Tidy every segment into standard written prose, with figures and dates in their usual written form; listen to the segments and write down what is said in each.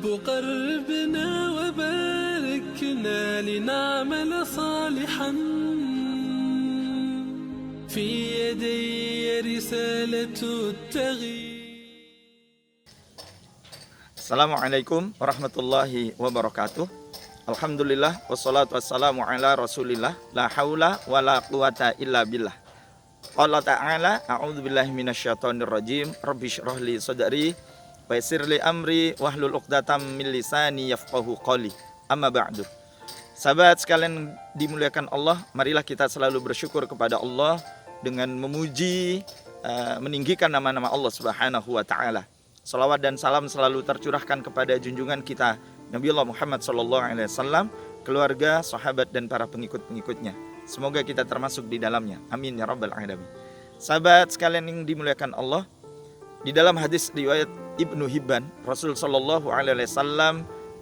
رب قربنا وباركنا لنعمل صالحا في يدي رسالة التغيير. Assalamualaikum warahmatullahi wabarakatuh. Alhamdulillah wassalatu wassalamu ala rasulillah. La haula wa la quwata illa billah. Allah ta'ala a'udzubillahi minasyaitonir rajim. Rabbi shrah li sadri wa yassir li amri wahlul 'uqdatam min lisani yafqahu qawli. Amma ba'du. Sahabat sekalian dimuliakan Allah, marilah kita selalu bersyukur kepada Allah dengan memuji, meninggikan nama-nama Allah Subhanahu wa taala. Salawat dan salam selalu tercurahkan kepada junjungan kita Nabiullah Muhammad SAW, keluarga, sahabat dan para pengikut-pengikutnya. Semoga kita termasuk di dalamnya. Amin ya rabbal alamin. Sahabat sekalian yang dimuliakan Allah, di dalam hadis riwayat Ibnu Hibban, Rasul SAW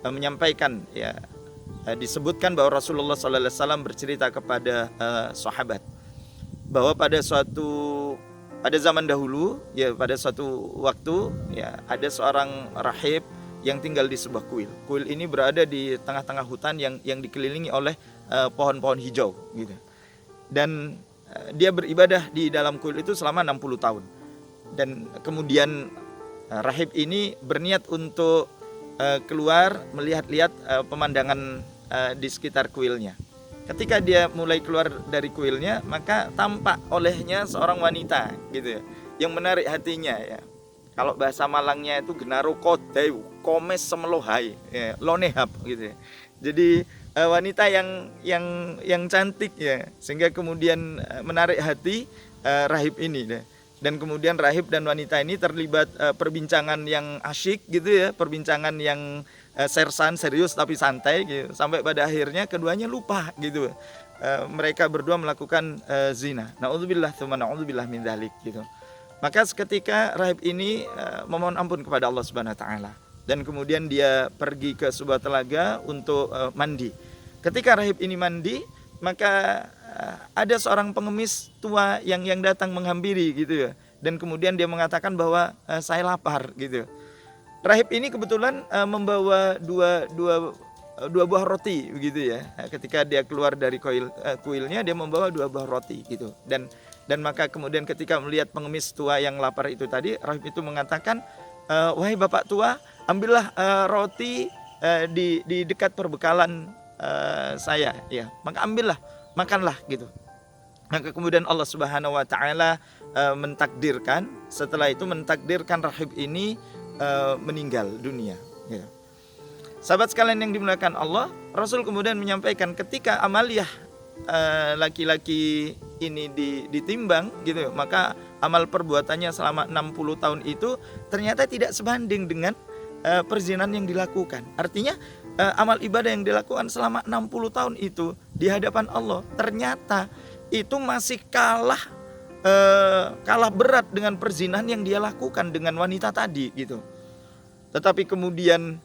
menyampaikan, disebutkan bahwa Rasulullah SAW bercerita kepada sahabat bahwa pada zaman dahulu, pada suatu waktu, ada seorang rahib yang tinggal di sebuah kuil. Kuil ini berada di tengah-tengah hutan yang dikelilingi oleh pohon-pohon hijau, gitu. Dan dia beribadah di dalam kuil itu selama 60 tahun. Dan kemudian rahib ini berniat untuk keluar melihat-lihat pemandangan di sekitar kuilnya. Ketika dia mulai keluar dari kuilnya, maka tampak olehnya seorang wanita, gitu ya, yang menarik hatinya, ya. Kalau bahasa Malangnya itu genaro kodai, komes semelohai, lonehap, gitu ya. Jadi wanita yang cantik, ya, sehingga kemudian menarik hati rahib ini, ya. Dan kemudian rahib dan wanita ini terlibat perbincangan yang asyik, gitu ya, perbincangan yang sersan, serius tapi santai, gitu. Sampai pada akhirnya keduanya lupa, gitu. Mereka berdua melakukan zina. Na'udzubillah tsumma na'udzubillah min dzalik, gitu. Maka seketika rahib ini memohon ampun kepada Allah Subhanahu wa taala, dan kemudian dia pergi ke sebuah telaga untuk mandi. Ketika rahib ini mandi, maka ada seorang pengemis tua yang datang menghampiri, gitu ya. Dan kemudian dia mengatakan bahwa saya lapar, gitu. Rahib ini kebetulan membawa dua buah roti, begitu ya. Ketika dia keluar dari kuilnya, dia membawa 2 buah roti, gitu. Dan maka kemudian ketika melihat pengemis tua yang lapar itu tadi, rahib itu mengatakan, wahai bapak tua, ambillah roti di dekat perbekalan saya, ya. Maka ambillah, makanlah, gitu. Maka kemudian Allah Subhanahu wa taala mentakdirkan, setelah itu mentakdirkan rahib ini meninggal dunia, ya. Sahabat sekalian yang dimuliakan Allah, Rasul kemudian menyampaikan ketika amaliyah laki-laki ini ditimbang, gitu, maka amal perbuatannya selama 60 tahun itu ternyata tidak sebanding dengan perzinahan yang dilakukan. Artinya amal ibadah yang dilakukan selama 60 tahun itu di hadapan Allah ternyata itu masih kalah berat dengan perzinahan yang dia lakukan dengan wanita tadi, gitu. Tetapi kemudian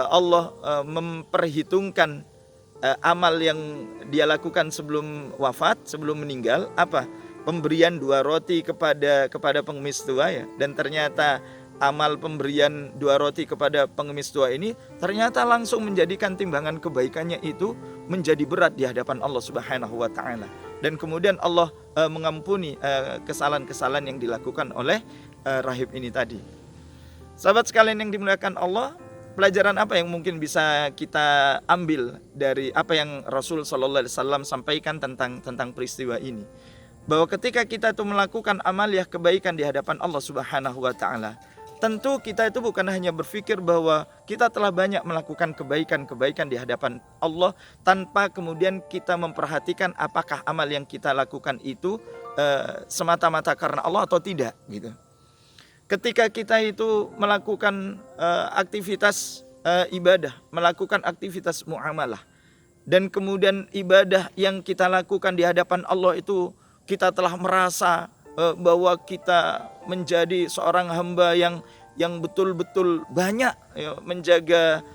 Allah memperhitungkan amal yang dia lakukan sebelum wafat, sebelum meninggal, apa? Pemberian 2 roti kepada pengemis tua, ya. Dan ternyata amal pemberian 2 roti kepada pengemis tua ini ternyata langsung menjadikan timbangan kebaikannya itu menjadi berat di hadapan Allah Subhanahu wa taala. Dan kemudian Allah mengampuni kesalahan-kesalahan yang dilakukan oleh rahib ini tadi. Sahabat sekalian yang dimuliakan Allah, pelajaran apa yang mungkin bisa kita ambil dari apa yang Rasul SAW sampaikan tentang peristiwa ini? Bahwa ketika kita itu melakukan amaliyah kebaikan di hadapan Allah Subhanahu wa taala, tentu kita itu bukan hanya berpikir bahwa kita telah banyak melakukan kebaikan-kebaikan di hadapan Allah tanpa kemudian kita memperhatikan apakah amal yang kita lakukan itu semata-mata karena Allah atau tidak, gitu. Ketika kita itu melakukan aktivitas ibadah, melakukan aktivitas muamalah, dan kemudian ibadah yang kita lakukan di hadapan Allah itu kita telah merasa bahwa kita menjadi seorang hamba yang betul-betul banyak, menjaga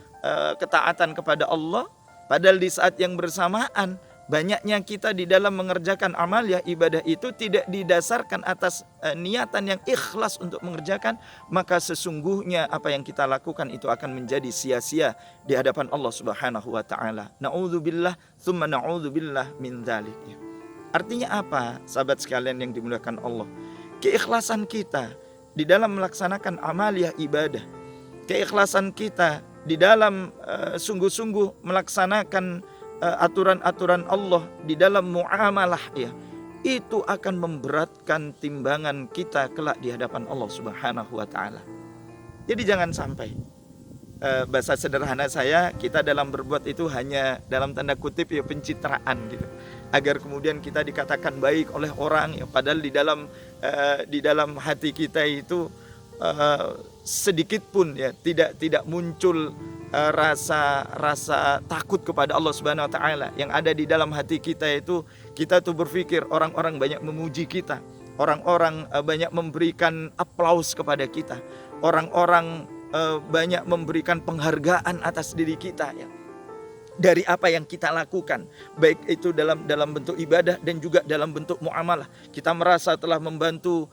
ketaatan kepada Allah, padahal di saat yang bersamaan Banyaknya kita di dalam mengerjakan amaliyah ibadah itu tidak didasarkan atas niatan yang ikhlas untuk mengerjakan, maka sesungguhnya apa yang kita lakukan itu akan menjadi sia-sia di hadapan Allah Subhanahu wa taala. Na'udzubillah tsumma na'udzubillah min dzalik. Artinya apa, sahabat sekalian yang dimuliakan Allah? Keikhlasan kita di dalam melaksanakan amaliyah ibadah, keikhlasan kita di dalam sungguh-sungguh melaksanakan aturan-aturan Allah di dalam muamalah ya, itu akan memberatkan timbangan kita kelak di hadapan Allah Subhanahu wa taala. Jadi jangan sampai bahasa sederhana saya, kita dalam berbuat itu hanya dalam tanda kutip ya pencitraan gitu. Agar kemudian kita dikatakan baik oleh orang ya, padahal di dalam hati kita itu sedikit pun ya tidak muncul rasa takut kepada Allah Subhanahu wa taala. Yang ada di dalam hati kita itu, kita tuh berpikir orang-orang banyak memuji kita, orang-orang banyak memberikan aplaus kepada kita, orang-orang banyak memberikan penghargaan atas diri kita ya, dari apa yang kita lakukan, baik itu dalam bentuk ibadah dan juga dalam bentuk muamalah. Kita merasa telah membantu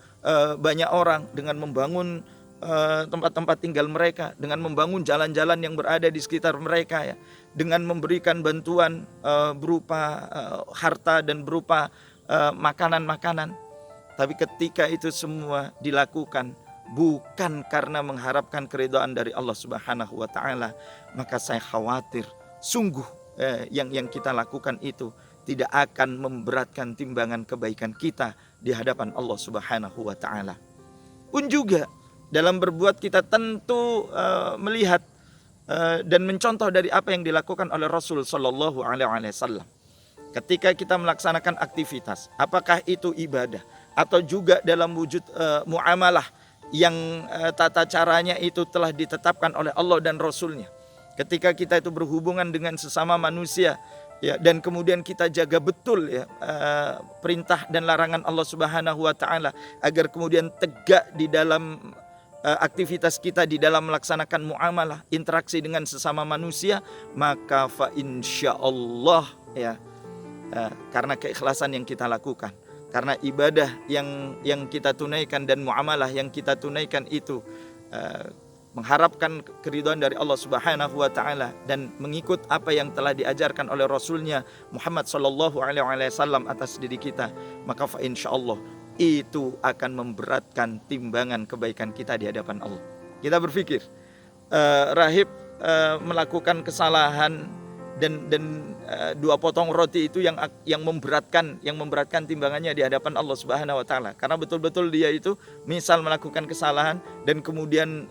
banyak orang dengan membangun tempat-tempat tinggal mereka, dengan membangun jalan-jalan yang berada di sekitar mereka ya, dengan memberikan bantuan berupa harta dan berupa makanan-makanan. Tapi ketika itu semua dilakukan bukan karena mengharapkan keridhaan dari Allah Subhanahu wa taala, maka saya khawatir sungguh yang kita lakukan itu tidak akan memberatkan timbangan kebaikan kita di hadapan Allah Subhanahu wa taala. Pun juga dalam berbuat kita tentu melihat dan mencontoh dari apa yang dilakukan oleh Rasul Shallallahu Alaihi Wasallam. Ketika kita melaksanakan aktivitas, apakah itu ibadah atau juga dalam wujud muamalah yang tata caranya itu telah ditetapkan oleh Allah dan Rasulnya. Ketika kita itu berhubungan dengan sesama manusia ya, dan kemudian kita jaga betul ya perintah dan larangan Allah Subhanahu wa taala agar kemudian tegak di dalam aktivitas kita di dalam melaksanakan muamalah, interaksi dengan sesama manusia, maka fa insyaallah ya, karena keikhlasan yang kita lakukan, karena ibadah yang kita tunaikan dan muamalah yang kita tunaikan itu mengharapkan keridhaan dari Allah Subhanahu wa taala dan mengikut apa yang telah diajarkan oleh Rasulnya Muhammad sallallahu alaihi wasallam atas diri kita, maka fa insyaallah itu akan memberatkan timbangan kebaikan kita di hadapan Allah. Kita berpikir rahib melakukan kesalahan dan 2 potong roti itu yang memberatkan timbangannya di hadapan Allah Subhanahu wa taala, karena betul-betul dia itu misal melakukan kesalahan dan kemudian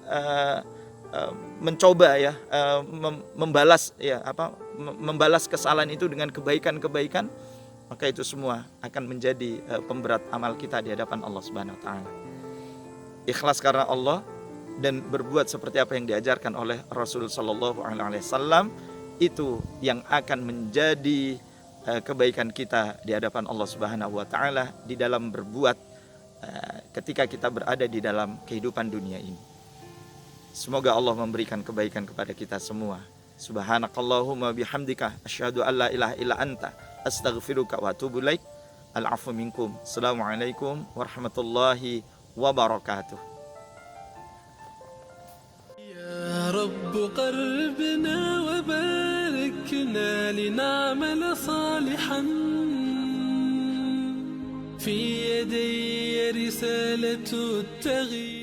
mencoba ya membalas kesalahan itu dengan kebaikan-kebaikan, maka itu semua akan menjadi pemberat amal kita di hadapan Allah Subhanahu wa taala. Ikhlas karena Allah dan berbuat seperti apa yang diajarkan oleh Rasul sallallahu alaihi wasallam, itu yang akan menjadi kebaikan kita di hadapan Allah Subhanahu wa taala di dalam berbuat ketika kita berada di dalam kehidupan dunia ini. Semoga Allah memberikan kebaikan kepada kita semua. Subhanakallahumma bihamdika asyhadu an la ilaha illa anta astaghfiruka wa atubu ilaik. Al-'afwu minkum. Assalamualaikum warahmatullahi wabarakatuh. Ya Rabb qalbina wa barikna lina'mal salihan fi yadayya risalatu at-taghyir.